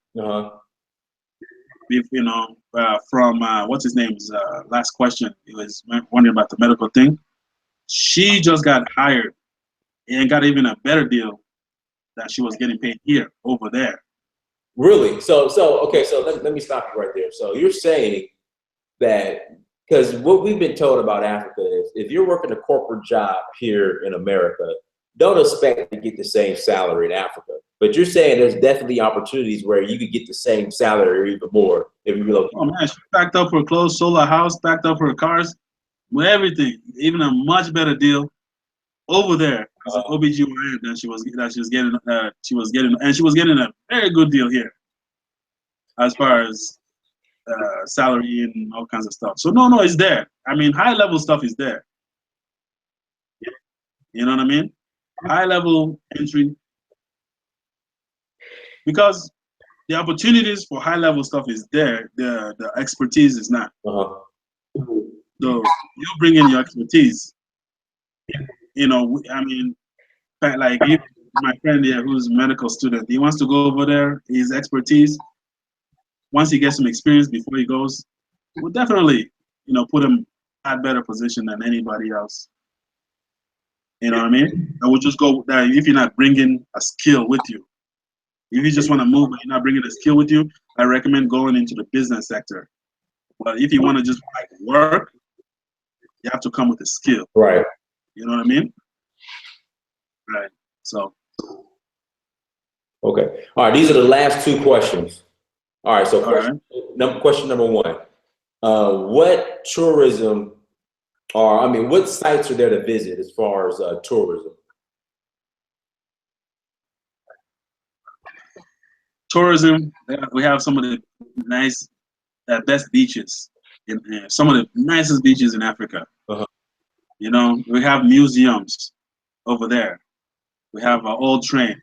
From what's his name's last question. He was wondering about the medical thing. She just got hired and got even a better deal that she was getting paid here over there. Really? So okay. So let me stop you right there. So you're saying that because what we've been told about Africa is if you're working a corporate job here in America, don't expect to get the same salary in Africa. But you're saying there's definitely opportunities where you could get the same salary or even more if you relocate. Oh man, she packed up her clothes, sold her house, packed up her cars, with everything, even a much better deal over there as an OBGYN than she was getting, and she was getting a very good deal here as far as salary and all kinds of stuff. So no, it's there. I mean, high level stuff is there. You know what I mean? High level entry, because the opportunities for high level stuff is there. The expertise is not. So you bring in your expertise. I mean, like my friend here who's a medical student, he wants to go over there. His expertise, once he gets some experience before he goes, will definitely, put him at a better position than anybody else. You know what I mean? I would just go there if you're not bringing a skill with you. If you just want to move but you're not bringing a skill with you, I recommend going into the business sector. But if you want to just work, you have to come with a skill. Right. You know what I mean? Right. So. Okay. All right. These are the last two questions. All right. So question number one. What tourism what sites are there to visit as far as tourism? Tourism, we have some of the nice, best beaches, some of the nicest beaches in Africa. We have museums over there. We have an old train.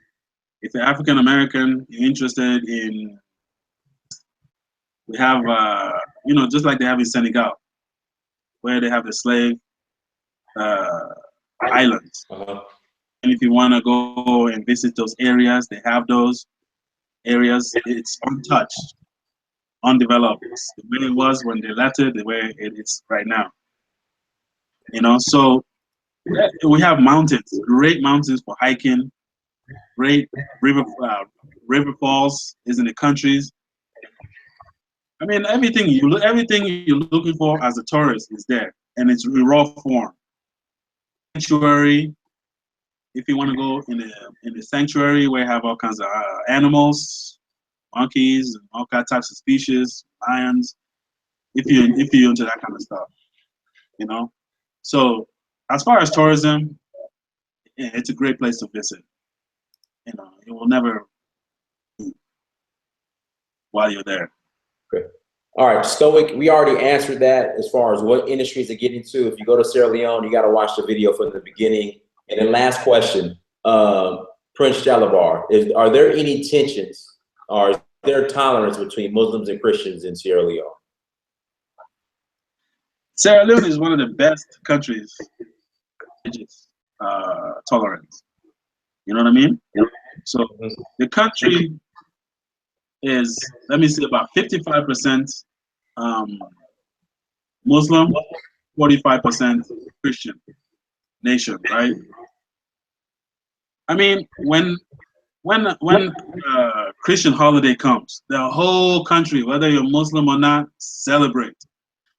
If you're African American, you're interested in, we have, just like they have in Senegal, where they have the slave islands. And if you want to go and visit those areas, they have those areas. It's untouched, undeveloped. It's the way it was when they left it, the way it is right now. So We have mountains, great mountains for hiking. Great river falls is in the countries. I mean, everything you're looking for as a tourist is there, and it's in raw form. Sanctuary. If you want to go in the sanctuary where you have all kinds of animals, monkeys, and all kinds of types of species, lions. If you're into that kind of stuff, you know. So as far as tourism, yeah, it's a great place to visit. You know, it will never while you're there. Okay. All right, Stoic, we already answered that as far as what industries to get into. If you go to Sierra Leone, you got to watch the video from the beginning. And then last question, Prince Jalabar, are there any tensions or is there tolerance between Muslims and Christians in Sierra Leone? Sierra Leone is one of the best countries tolerance. You know what I mean? So the country is, let me say, about 55% Muslim, 45% Christian nation, right? I mean, when Christian holiday comes, the whole country, whether you're Muslim or not, celebrate.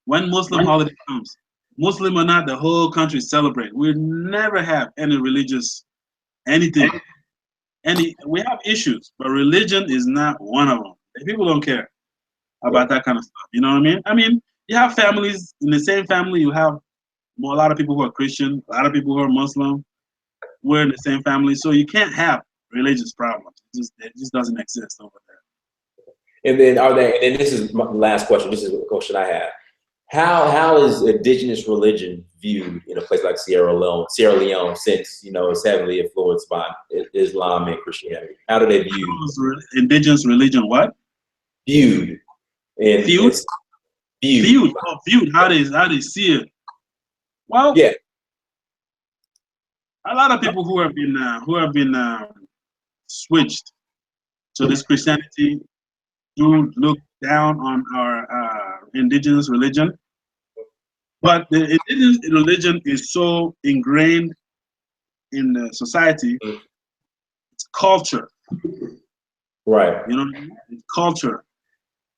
When Muslim holiday comes, Muslim or not, the whole country celebrate. We never have any religious anything. We have issues, but religion is not one of them. People don't care about that kind of stuff. You know what I mean? I mean, you have families in the same family. You have a lot of people who are Christian, a lot of people who are Muslim. We're in the same family, so you can't have religious problems. It just doesn't exist over there. And then and this is my last question. This is the question I have. How is indigenous religion viewed in a place like Sierra Leone, since it's heavily influenced by Islam and Christianity? How do they view indigenous religion? What viewed? Viewed. Oh, viewed. How they see it? Well, yeah. A lot of people who have been switched to this Christianity do look down on our indigenous religion, but the indigenous religion is so ingrained in the society. It's culture, right? You know what I mean? It's culture.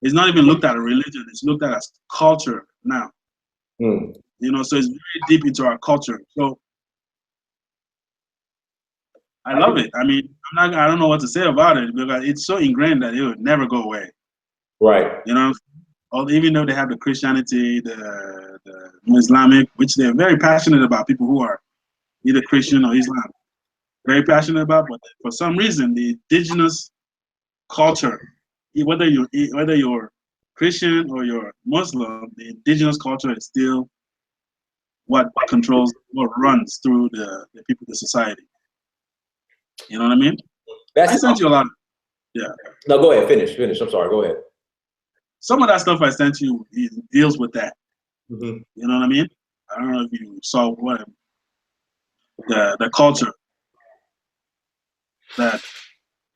It's not even looked at as religion; it's looked at as culture now. You know, so it's very deep into our culture. So I love it. I mean, I don't know what to say about it because it's so ingrained that it would never go away. Right. You know, even though they have the Christianity, the Islamic, which they're very passionate about, people who are either Christian or Islam, very passionate about, but for some reason, the indigenous culture, whether you're Christian or you're Muslim, the indigenous culture is still what controls, what runs through the people, the society. You know what I mean? I sent you a lot. Yeah. No, go ahead. Finish. I'm sorry. Go ahead. Some of that stuff I sent you deals with that. You know what I mean? I don't know if you saw what the culture, that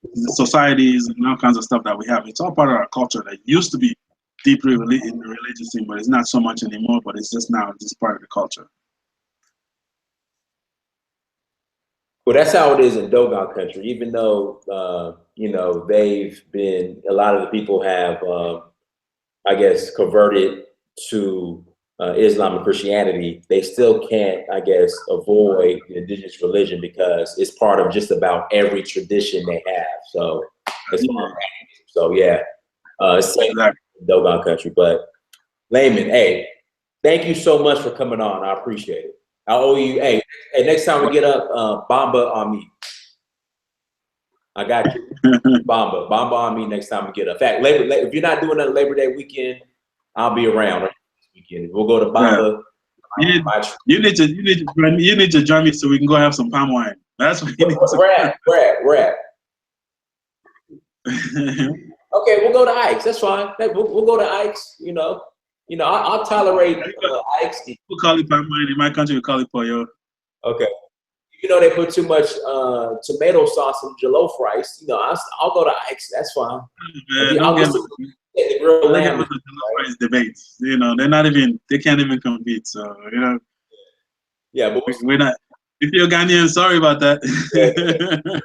the societies and all kinds of stuff that we have. It's all part of our culture that used to be deeply in the religious thing, but it's not so much anymore. But it's just now just part of the culture. Well, that's how it is in Dogon country. Even though they've been, a lot of the people have, I guess, converted to Islam and Christianity, they still can't, I guess, avoid the indigenous religion because it's part of just about every tradition they have. So yeah, same in Dogon country. But Lamin, hey, thank you so much for coming on. I appreciate it. I owe you. Hey, next time we get up, Bamba on me. I got you. Bamba on me next time we get up. In fact, if you're not doing that Labor Day weekend, I'll be around this weekend. We'll go to Bamba. Yeah. You need to join me so we can go have some palm wine. That's what you need to. We're at. Okay, we'll go to Ike's. That's fine. We'll go to Ike's. I'll tolerate Ike's. We'll call it palm wine. In my country, we call it pollo. Okay. They put too much tomato sauce in jollof rice. I'll go to Ike's. That's fine. I'll get the grilled lamb. The jollof rice debates. They can't even compete. So Yeah, but We're not. If you're Ghanaian, sorry about that.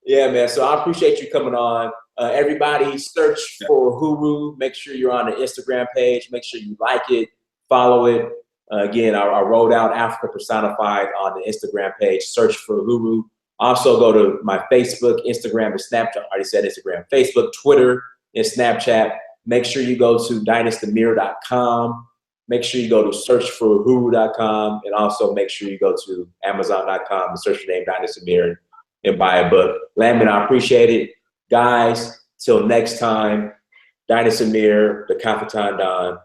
yeah, man. So I appreciate you coming on. Everybody, search for Huru. Make sure you're on the Instagram page. Make sure you like it, follow it. Again, I wrote out Africa Personified on the Instagram page. Search for Huru. Also, go to my Facebook, Instagram, and Snapchat. I already said Instagram, Facebook, Twitter, and Snapchat. Make sure you go to dynastymir.com. Make sure you go to searchforhuru.com, and also make sure you go to amazon.com and search your name, Dynasty Mir, and buy a book. Lamin, I appreciate it. Guys, till next time, Dynasty Mir, the Kafitan Don.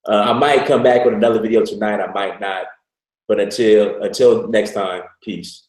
I might come back with another video tonight. I might not. But until next time, peace.